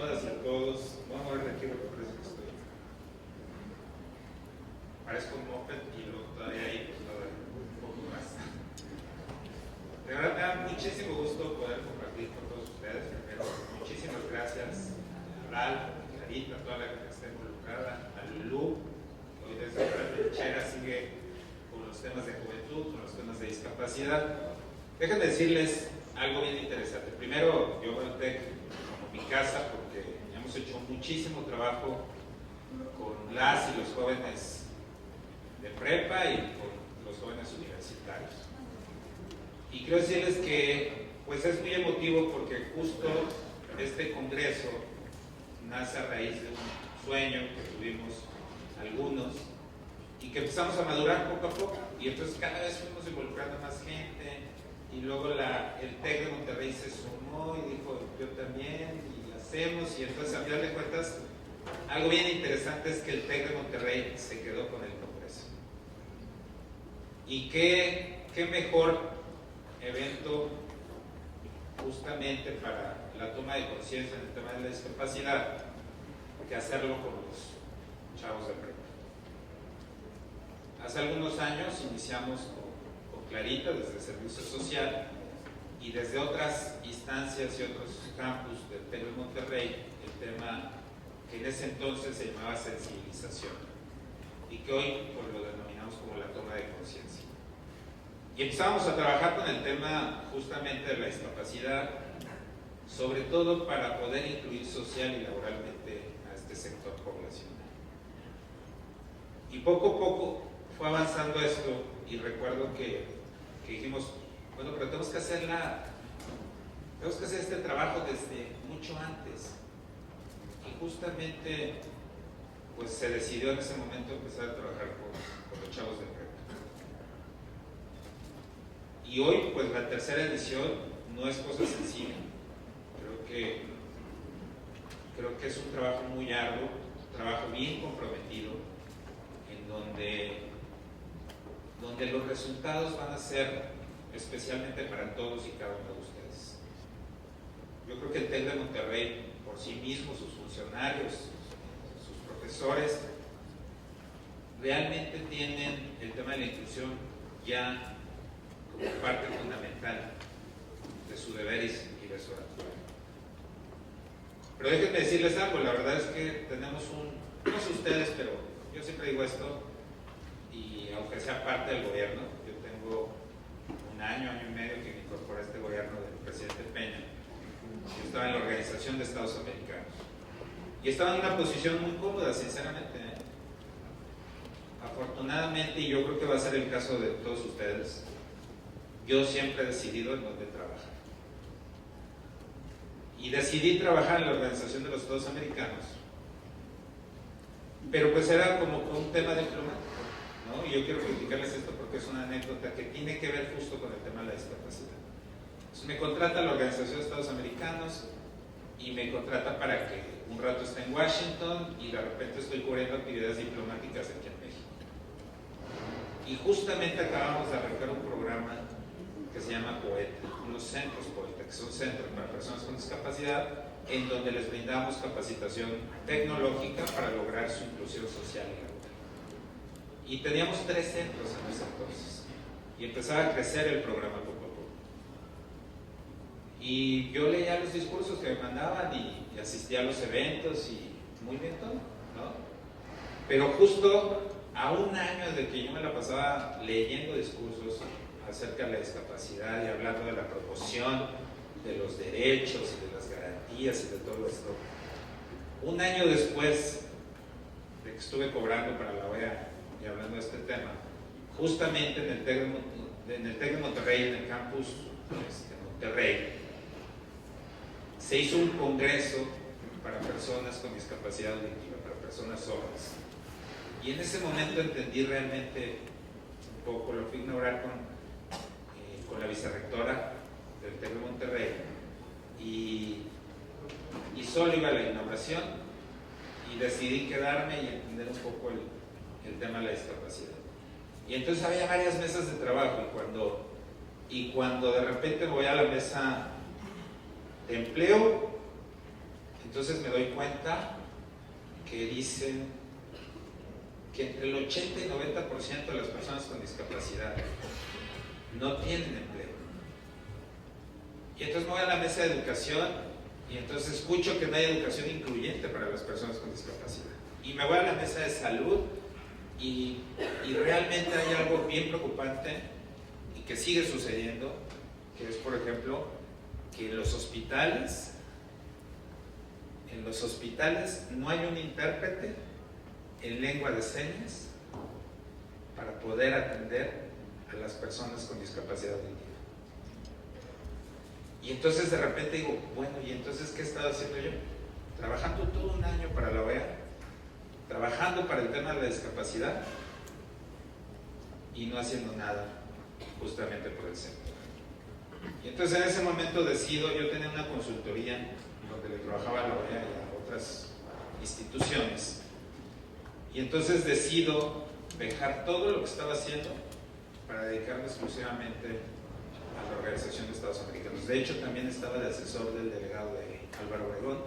todas y a todos. Vamos a ver de aquí lo que parece que estoy. Parezco un moped y luego todavía ahí pues lo un poco más. De verdad me da muchísimo gusto poder compartir con todos ustedes. Primero, muchísimas gracias a Ralph, a Clarita, a toda la que está involucrada, a Lulú, que hoy desde la trinchera sigue con los temas de juventud, con los temas de discapacidad. Déjenme decirles algo bien interesante. Primero, yo veo TEC como mi casa porque hemos hecho muchísimo trabajo con las y los jóvenes de prepa y con los jóvenes universitarios. Y quiero decirles que pues es muy emotivo porque justo este congreso nace a raíz de un sueño que tuvimos algunos y que empezamos a madurar poco a poco, y entonces cada vez fuimos involucrando más gente, y luego el TEC de Monterrey se sumó y dijo yo también, y hacemos, y entonces a final de cuentas algo bien interesante es que el TEC de Monterrey se quedó con el congreso. Y qué mejor evento justamente para la toma de conciencia en el tema de la discapacidad que hacerlo con los chavos de prepa. Hace algunos años iniciamos con Clarita desde el Servicio Social, y desde otras instancias y otros campus del TEC de Monterrey el tema que en ese entonces se llamaba sensibilización y que hoy pues, lo denominamos como la toma de conciencia. Y empezamos a trabajar con el tema justamente de la discapacidad, sobre todo para poder incluir social y laboralmente a este sector poblacional. Y poco a poco fue avanzando esto, y recuerdo que dijimos, bueno, pero tenemos que hacer este trabajo desde mucho antes. Y justamente pues se decidió en ese momento empezar a trabajar con los chavos de prepa. Y hoy pues la tercera edición no es cosa sencilla. Creo que es un trabajo muy arduo, un trabajo bien comprometido, en donde los resultados van a ser especialmente para todos y cada uno de ustedes. Yo creo que el TEC de Monterrey por sí mismo, sus funcionarios, sus profesores, realmente tienen el tema de la inclusión ya como parte fundamental de su deber y de su actuar. Pero déjenme decirles algo, la verdad es que tenemos no sé ustedes, pero yo siempre digo esto, y aunque sea parte del gobierno, yo tengo un año y medio que me incorporé a este gobierno del presidente Peña. Yo estaba en la Organización de Estados Americanos y estaba en una posición muy cómoda, sinceramente. Afortunadamente, y yo creo que va a ser el caso de todos ustedes, yo siempre he decidido en dónde trabajar. Y decidí trabajar en la Organización de los Estados Americanos, pero pues era como un tema diplomático, ¿no? Y yo quiero platicarles esto porque es una anécdota que tiene que ver justo con el tema de la discapacidad. Entonces me contrata la Organización de Estados Americanos y me contrata para que un rato esté en Washington, y de repente estoy cubriendo actividades diplomáticas aquí en México. Y justamente acabamos de arrancar un programa que se llama POETA, unos centros POETA, que son centros para personas con discapacidad, en donde les brindamos capacitación tecnológica para lograr su inclusión social y laboral. Y teníamos 3 centros en ese entonces, y empezaba a crecer el programa poco a poco. Y yo leía los discursos que me mandaban y asistía a los eventos, y muy bien todo, ¿no? Pero justo a un año de que yo me la pasaba leyendo discursos acerca de la discapacidad y hablando de la promoción de los derechos y de las garantías y de todo esto, un año después de que estuve cobrando para la OEA y hablando de este tema, justamente en el TEC de Monterrey, en el campus de Monterrey, se hizo un congreso para personas con discapacidad auditiva, para personas sordas. Y en ese momento entendí realmente un poco, lo fui a inaugurar con la vicerrectora del TEC de Monterrey, y solo iba a la inauguración, y decidí quedarme y entender un poco el tema de la discapacidad. Y entonces había varias mesas de trabajo, y cuando de repente voy a la mesa de empleo, entonces me doy cuenta que dicen que entre el 80 y 90% de las personas con discapacidad no tienen empleo. Y entonces me voy a la mesa de educación y entonces escucho que no hay educación incluyente para las personas con discapacidad. Y me voy a la mesa de salud y realmente hay algo bien preocupante y que sigue sucediendo, que es, por ejemplo, que en los hospitales no hay un intérprete en lengua de señas para poder atender a las personas con discapacidad auditiva. Y entonces de repente digo, bueno, ¿y entonces qué he estado haciendo yo? Trabajando todo un año para la OEA, trabajando para el tema de la discapacidad y no haciendo nada justamente por el sector. Y entonces en ese momento decido, yo tenía una consultoría donde le trabajaba a la OEA y a otras instituciones, y entonces decido dejar todo lo que estaba haciendo para dedicarme exclusivamente a la Organización de Estados Americanos. De hecho, también estaba de asesor del delegado de Álvaro Obregón,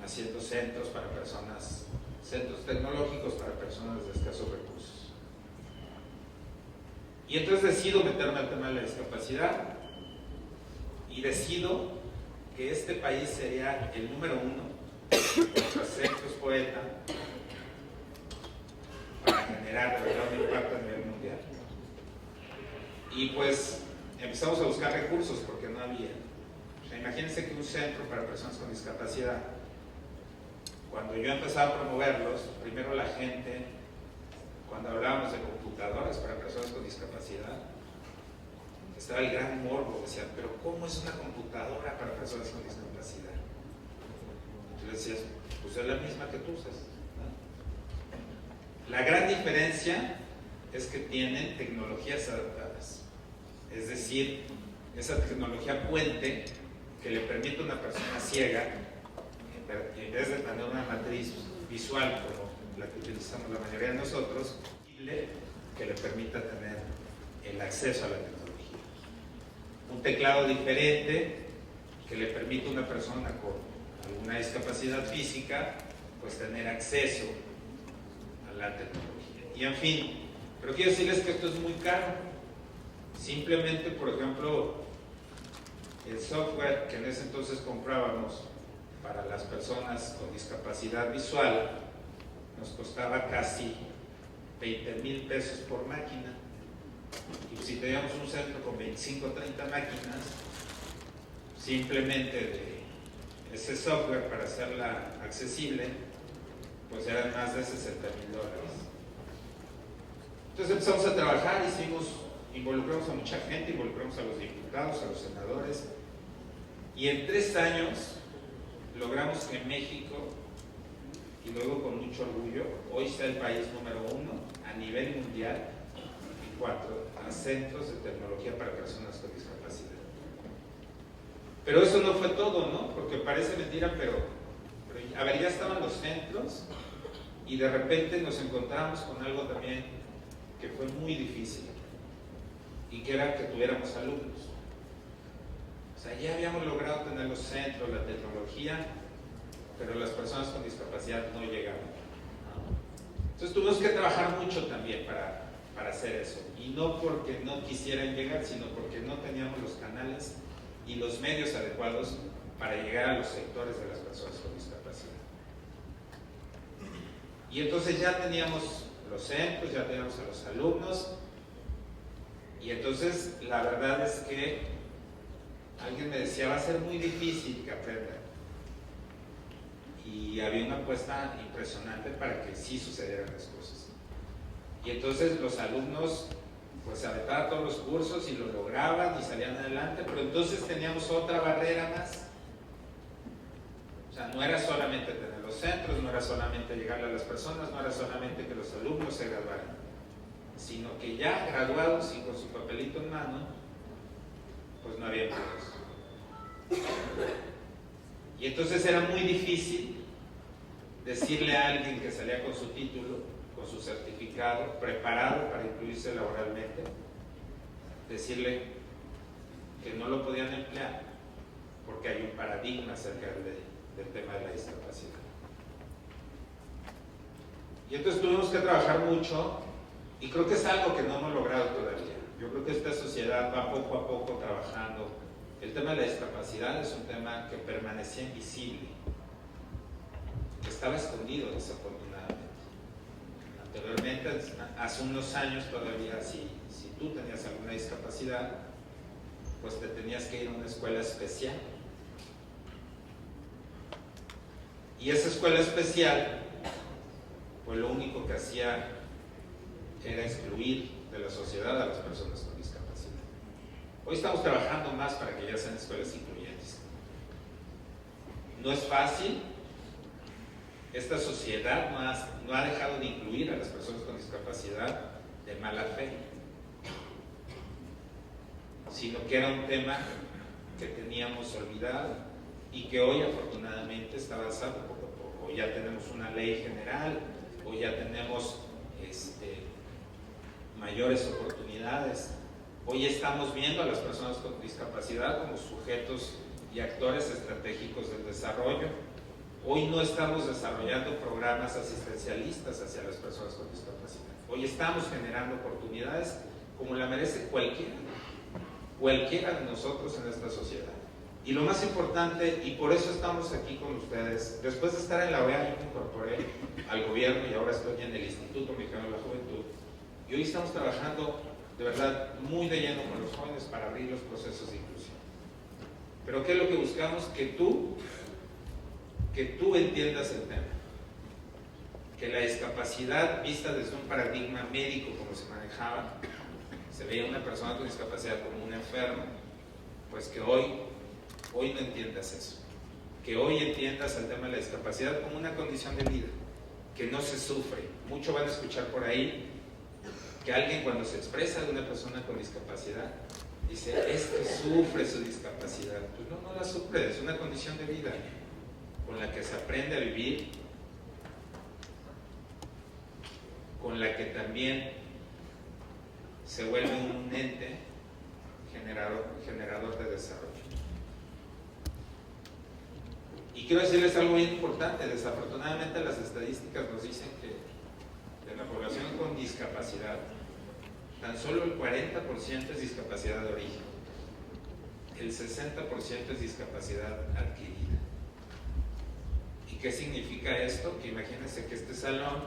haciendo centros para personas, centros tecnológicos para personas de escasos recursos. Y entonces decido meterme al tema de la discapacidad y decido que este país sería el número 1 por centros poeta para generar de verdad un impacto a nivel mundial. Y pues empezamos a buscar recursos porque no había. O sea, imagínense que un centro para personas con discapacidad, cuando yo empezaba a promoverlos, primero la gente, cuando hablábamos de computadoras para personas con discapacidad, estaba el gran morbo, decían, pero ¿cómo es una computadora para personas con discapacidad? Y tú le decías, pues es la misma que tú usas, ¿no? La gran diferencia es que tienen tecnologías adaptadas, es decir, esa tecnología puente que le permite a una persona ciega, en vez de tener una matriz visual como la que utilizamos la mayoría de nosotros, que le permita tener el acceso a la tecnología. Un teclado diferente que le permite a una persona con alguna discapacidad física pues tener acceso a la tecnología. Y en fin, pero quiero decirles que esto es muy caro. Simplemente, por ejemplo, el software que en ese entonces comprábamos para las personas con discapacidad visual nos costaba casi 20,000 pesos por máquina. Y si teníamos un centro con 25 o 30 máquinas, simplemente de ese software para hacerla accesible, pues eran más de $60,000. Entonces empezamos a trabajar, involucramos a mucha gente, involucramos a los diputados, a los senadores, y en 3 años logramos que México, y luego con mucho orgullo, hoy sea el país número 1 a nivel mundial en cuanto a centros de tecnología para personas con discapacidad. Pero eso no fue todo, ¿no? Porque parece mentira, pero a ver, ya estaban los centros y de repente nos encontramos con algo también que fue muy difícil y que era que tuviéramos alumnos. O sea, ya habíamos logrado tener los centros, la tecnología, pero las personas con discapacidad no llegaban. Entonces tuvimos que trabajar mucho también para hacer eso, y no porque no quisieran llegar, sino porque no teníamos los canales y los medios adecuados para llegar a los sectores de las personas con discapacidad. Y entonces ya teníamos los centros, ya teníamos a los alumnos, y entonces la verdad es que alguien me decía, va a ser muy difícil que aprendan. Y había una apuesta impresionante para que sí sucedieran las cosas. Y entonces los alumnos pues se aventaban todos los cursos y lo lograban y salían adelante, pero entonces teníamos otra barrera más. O sea, no era solamente tener los centros, no era solamente llegarle a las personas, no era solamente que los alumnos se graduaran, sino que ya graduados y con su papelito en mano, pues no había empleos. Y entonces era muy difícil decirle a alguien que salía con su título, con su certificado, preparado para incluirse laboralmente, decirle que no lo podían emplear porque hay un paradigma acerca del tema de la discapacidad. Y entonces tuvimos que trabajar mucho, y creo que es algo que no hemos logrado todavía. Yo creo que esta sociedad va poco a poco trabajando. El tema de la discapacidad es un tema que permanecía invisible, que estaba escondido desafortunadamente. Anteriormente, hace unos años todavía, si tú tenías alguna discapacidad, pues te tenías que ir a una escuela especial. Y esa escuela especial, pues lo único que hacía era excluir de la sociedad a las personas con discapacidad. Hoy estamos trabajando más para que ya sean escuelas incluyentes. No es fácil. Esta sociedad no ha dejado de incluir a las personas con discapacidad de mala fe, sino que era un tema que teníamos olvidado y que hoy afortunadamente está avanzando poco a poco. Hoy ya tenemos una ley general, hoy ya tenemos mayores oportunidades. Hoy estamos viendo a las personas con discapacidad como sujetos y actores estratégicos del desarrollo. Hoy no estamos desarrollando programas asistencialistas hacia las personas con discapacidad. Hoy estamos generando oportunidades como la merece cualquiera de nosotros en esta sociedad. Y lo más importante, y por eso estamos aquí con ustedes, después de estar en la OEA, yo me incorporé al gobierno y ahora estoy en el Instituto Mexicano de la Juventud, y hoy estamos trabajando de verdad muy de lleno con los jóvenes para abrir los procesos de inclusión. Pero ¿qué es lo que buscamos? Que tú entiendas el tema, que la discapacidad vista desde un paradigma médico como se manejaba, se veía una persona con discapacidad como una enferma, pues que hoy no entiendas eso, que hoy entiendas el tema de la discapacidad como una condición de vida, que no se sufre. Mucho van a escuchar por ahí que alguien cuando se expresa de una persona con discapacidad dice, es que sufre su discapacidad. Pues no la sufre, es una condición de vida con la que se aprende a vivir, con la que también se vuelve un ente generador de desarrollo. Y quiero decirles algo muy importante. Desafortunadamente las estadísticas nos dicen que de la población con discapacidad, tan solo el 40% es discapacidad de origen, el 60% es discapacidad adquirida. ¿Y qué significa esto? Que imagínense que este salón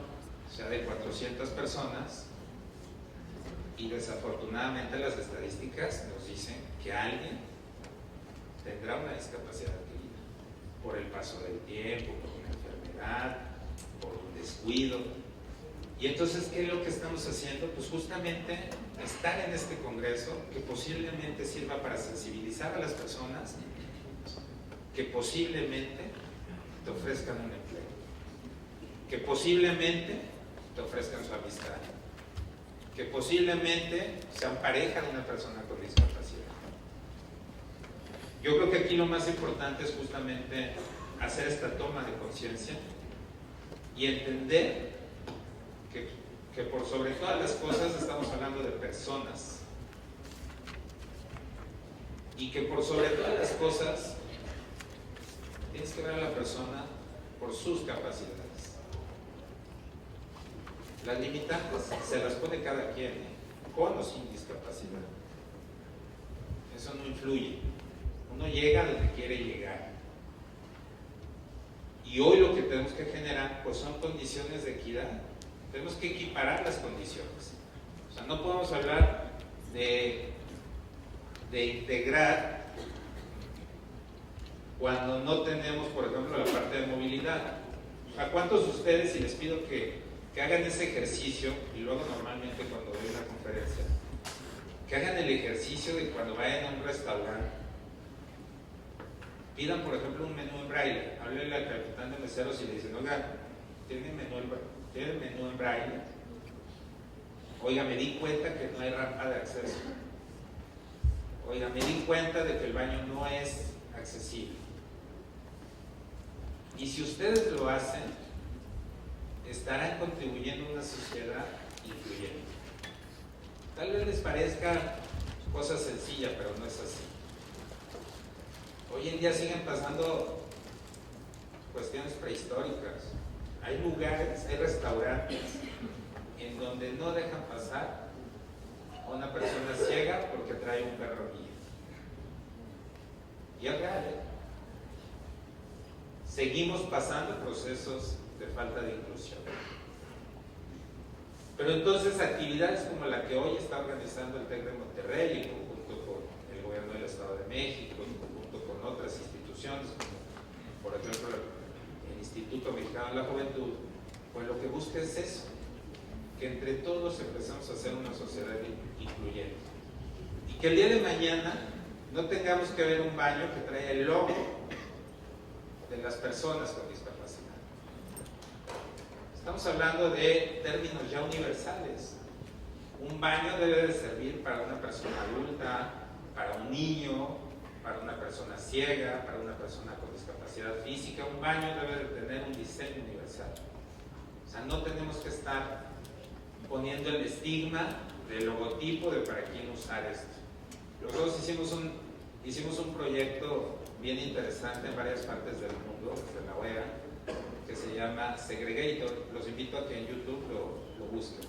sea de 400 personas y desafortunadamente las estadísticas nos dicen que alguien tendrá una discapacidad adquirida por el paso del tiempo, por una enfermedad, por un descuido. Y entonces, ¿qué es lo que estamos haciendo? Pues justamente estar en este congreso que posiblemente sirva para sensibilizar a las personas, que posiblemente te ofrezcan un empleo, que posiblemente te ofrezcan su amistad, que posiblemente sean pareja de una persona con discapacidad. Yo creo que aquí lo más importante es justamente hacer esta toma de conciencia y entender que por sobre todas las cosas estamos hablando de personas y que por sobre todas las cosas tienes que ver a la persona por sus capacidades. Las limitantes se las pone cada quien, con o sin discapacidad. Eso no influye. Uno llega donde quiere llegar. Y hoy lo que tenemos que generar pues son condiciones de equidad. Tenemos que equiparar las condiciones. O sea, no podemos hablar de integrar cuando no tenemos, por ejemplo, la parte de movilidad. ¿A cuántos de ustedes, si les pido que hagan ese ejercicio, y luego normalmente cuando doy una conferencia, que hagan el ejercicio de cuando vayan a un restaurante, pidan, por ejemplo, un menú en braille, háblenle al capitán de meseros y le dicen, oiga, ¿tiene menú en braille? Oiga, me di cuenta que no hay rampa de acceso. Oiga, me di cuenta de que el baño no es accesible. Y si ustedes lo hacen, estarán contribuyendo a una sociedad incluyente. Tal vez les parezca cosa sencilla, pero no es así. Hoy en día siguen pasando prehistóricas, hay lugares, hay restaurantes en donde no dejan pasar a una persona ciega porque trae un perro guía. Y es real, ¿eh? Seguimos pasando procesos de falta de inclusión. Pero entonces actividades como la que hoy está organizando el TEC de Monterrey en conjunto con el gobierno del Estado de México, en conjunto con otras instituciones, como por ejemplo el Instituto Mexicano de la Juventud, pues lo que busca es eso, que entre todos empezamos a hacer una sociedad incluyente. Y que el día de mañana no tengamos que ver un baño que trae el logo de las personas con discapacidad. Estamos hablando de términos ya universales. Un baño debe de servir para una persona adulta, para un niño, para una persona ciega, para una persona con discapacidad física. Un baño debe de tener un diseño universal. O sea, no tenemos que estar poniendo el estigma del logotipo de para quién usar esto. Nosotros hicimos un proyecto bien interesante en varias partes del mundo, desde la OEA, que se llama Segregator. Los invito a que en YouTube lo busquen.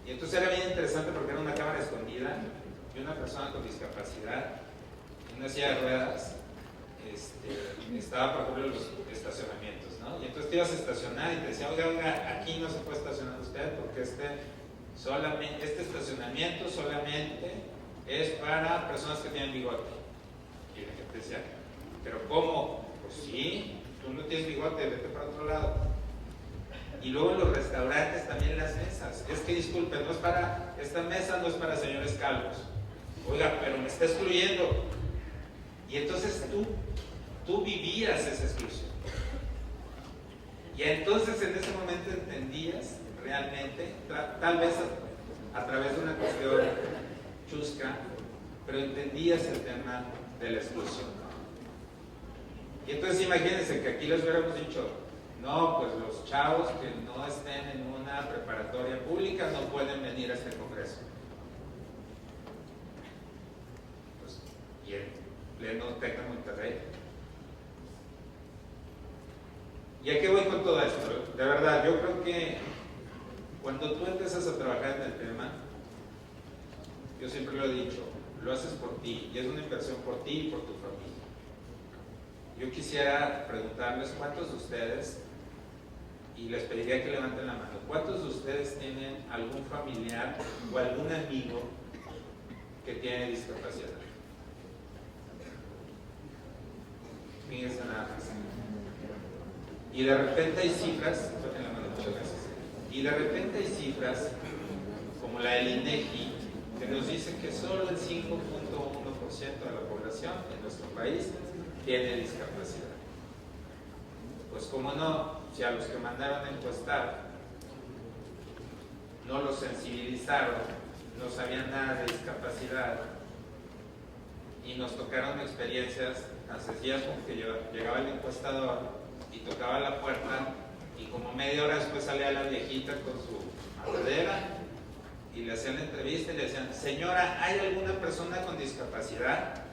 Y entonces era bien interesante porque era una cámara escondida y una persona con discapacidad en una silla de ruedas estaba por ejemplo en los estacionamientos, ¿no? Y entonces te ibas a estacionar y te decía, oiga, aquí no se puede estacionar usted porque este estacionamiento solamente es para personas que tienen bigote. Y la gente decía, ¿pero cómo? Pues sí, tú no tienes bigote, vete para otro lado. Y luego en los restaurantes también las mesas. Es que disculpe, esta mesa no es para señores calvos. Oiga, pero me está excluyendo. Y entonces tú vivías esa exclusión. Y entonces en ese momento entendías realmente, tal vez a través de una cuestión chusca, pero entendías el tema de la exclusión. Y entonces imagínense que aquí les hubiéramos dicho, no, pues los chavos que no estén en una preparatoria pública no pueden venir a este congreso. Pues, y en pleno TEC de Monterrey. ¿Y a qué voy con todo esto? De verdad, yo creo que cuando tú empiezas a trabajar en el tema, yo siempre lo he dicho, lo haces por ti, y es una inversión por ti y por tu familia. Yo quisiera preguntarles cuántos de ustedes, y les pediría que levanten la mano, ¿cuántos de ustedes tienen algún familiar o algún amigo que tiene discapacidad? Fíjense nada más. Y de repente hay cifras, toquen la mano, muchas gracias. Y de repente hay cifras, como la del INEGI, que nos dice que solo el 5.1% de la población en nuestro país tiene discapacidad. Pues cómo no, si a los que mandaron a encuestar no los sensibilizaron, no sabían nada de discapacidad y nos tocaron experiencias tan sencillas como que llegaba el encuestador y tocaba la puerta y como media hora después salía la viejita con su madera y le hacían la entrevista y le decían, señora, ¿hay alguna persona con discapacidad?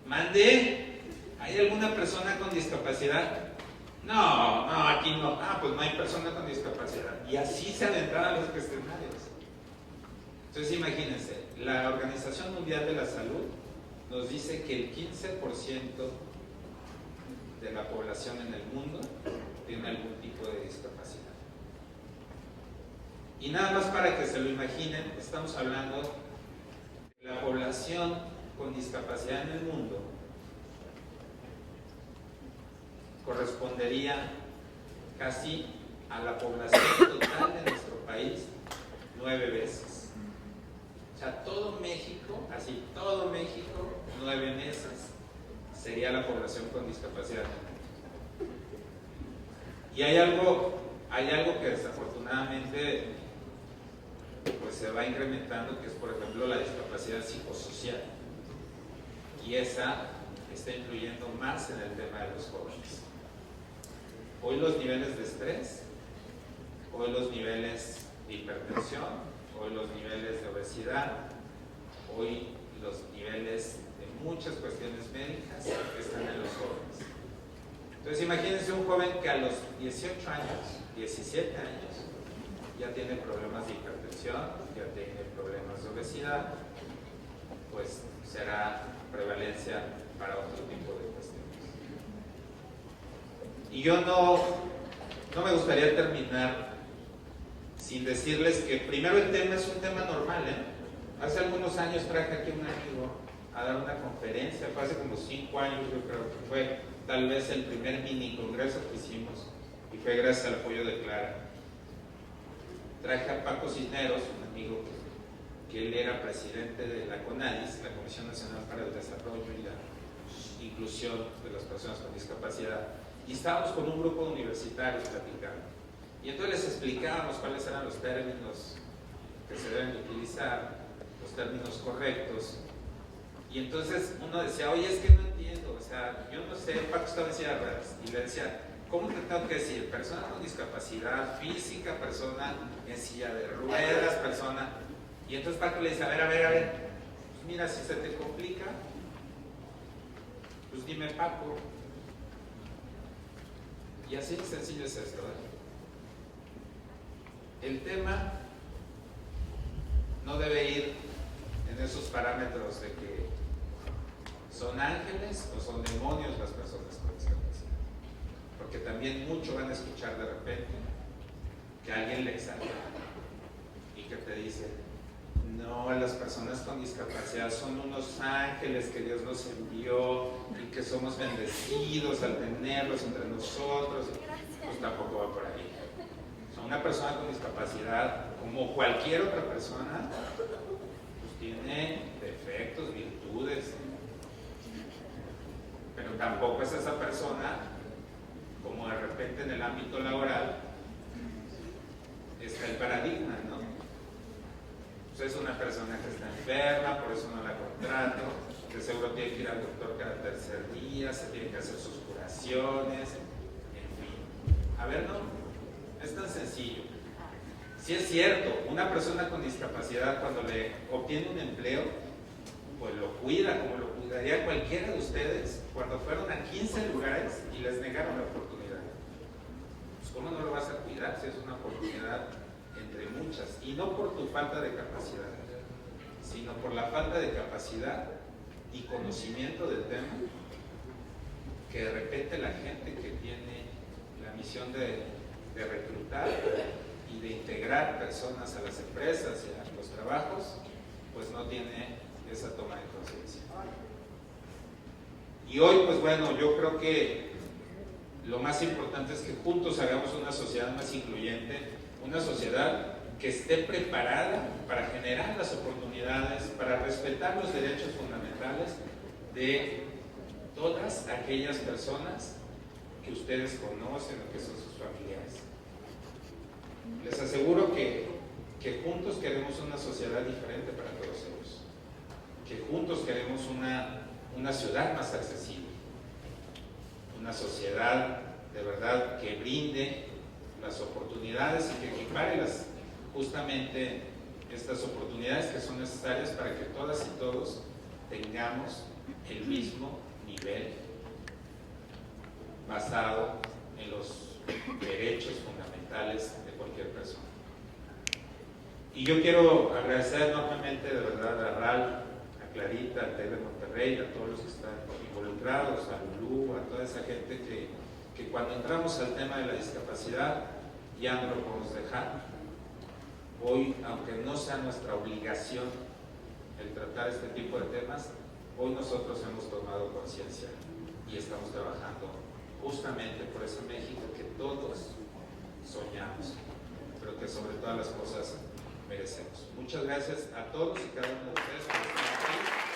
¿Mande? ¿Hay alguna persona con discapacidad? No, aquí no. Ah, pues no hay persona con discapacidad. Y así se adentraban los cuestionarios. Entonces imagínense, la Organización Mundial de la Salud nos dice que el 15% de la población en el mundo tiene algún tipo de discapacidad. Y nada más para que se lo imaginen, estamos hablando de la población con discapacidad en el mundo correspondería casi a la población total de nuestro país 9 veces. O sea, todo México, así, todo México, 9 veces sería la población con discapacidad. Y hay algo que desafortunadamente pues se va incrementando, que es por ejemplo la discapacidad psicosocial. Y esa está influyendo más en el tema de los jóvenes. Hoy los niveles de estrés, hoy los niveles de hipertensión, hoy los niveles de obesidad, hoy los niveles de muchas cuestiones médicas están en los jóvenes. Entonces imagínense un joven que a los 18 años, 17 años, ya tiene problemas de hipertensión, ya tiene problemas de obesidad, pues será prevalencia para otro tipo de cuestiones. Y yo no me gustaría terminar sin decirles que primero el tema es un tema normal, Hace algunos años traje aquí a un amigo a dar una conferencia, fue hace como 5 años, yo creo que fue tal vez el primer mini congreso que hicimos, y fue gracias al apoyo de Clara. Traje a Paco Cisneros, un amigo que él era presidente de la CONADIS, la Comisión Nacional para el Desarrollo y la Inclusión de las Personas con Discapacidad, y estábamos con un grupo de universitarios platicando. Y entonces les explicábamos cuáles eran los términos que se deben utilizar, los términos correctos. Y entonces uno decía, oye, es que no entiendo, o sea, yo no sé, Paco estaba en silla de ruedas, y le decía, ¿cómo te tengo que decir? Persona con discapacidad física, persona en silla de ruedas, persona... Y entonces Paco le dice, a ver, pues mira, si se te complica, pues dime Paco. Y así de sencillo es esto, El tema no debe ir en esos parámetros de que son ángeles o son demonios las personas con discapacidad, porque también mucho van a escuchar de repente que alguien le exalta y que te dice, no, las personas con discapacidad son unos ángeles que Dios nos envió y que somos bendecidos al tenerlos entre nosotros. Pues tampoco va por ahí. Una persona con discapacidad, como cualquier otra persona, pues tiene defectos, virtudes, pero tampoco es esa persona como de repente en el ámbito laboral está el paradigma, ¿no? Pues es una persona que está enferma, por eso no la contrato, de seguro tiene que ir al doctor cada tercer día, se tiene que hacer sus curaciones, en fin. A ver, no es tan sencillo. Si es cierto, una persona con discapacidad cuando le obtiene un empleo, pues lo cuida como lo cuidaría cualquiera de ustedes cuando fueron a 15 lugares y les negaron la oportunidad. Pues ¿cómo no lo vas a cuidar si es una oportunidad entre muchas? Y no por tu falta de capacidad, sino por la falta de capacidad y conocimiento del tema que de repente la gente que tiene la misión de reclutar y de integrar personas a las empresas y a los trabajos, pues no tiene esa toma de conciencia. Y hoy, pues bueno, yo creo que lo más importante es que juntos hagamos una sociedad más incluyente, una sociedad que esté preparada para generar las oportunidades, para respetar los derechos fundamentales de todas aquellas personas que ustedes conocen o que son sus familiares. Les aseguro que juntos queremos una sociedad diferente para todos ellos, que juntos queremos una ciudad más accesible, una sociedad de verdad que brinde las oportunidades y que equipare justamente estas oportunidades que son necesarias para que todas y todos tengamos el mismo nivel basado en los derechos fundamentales de cualquier persona. Y yo quiero agradecer enormemente de verdad a Ralph, a Clarita, a TED de Monterrey, a todos los que están involucrados, a Lulú, a toda esa gente que cuando entramos al tema de la discapacidad ya no lo podemos dejar. Hoy, aunque no sea nuestra obligación el tratar este tipo de temas, hoy nosotros hemos tomado conciencia y estamos trabajando justamente por ese México que todos soñamos, pero que sobre todas las cosas merecemos. Muchas gracias a todos y cada uno de ustedes por estar aquí.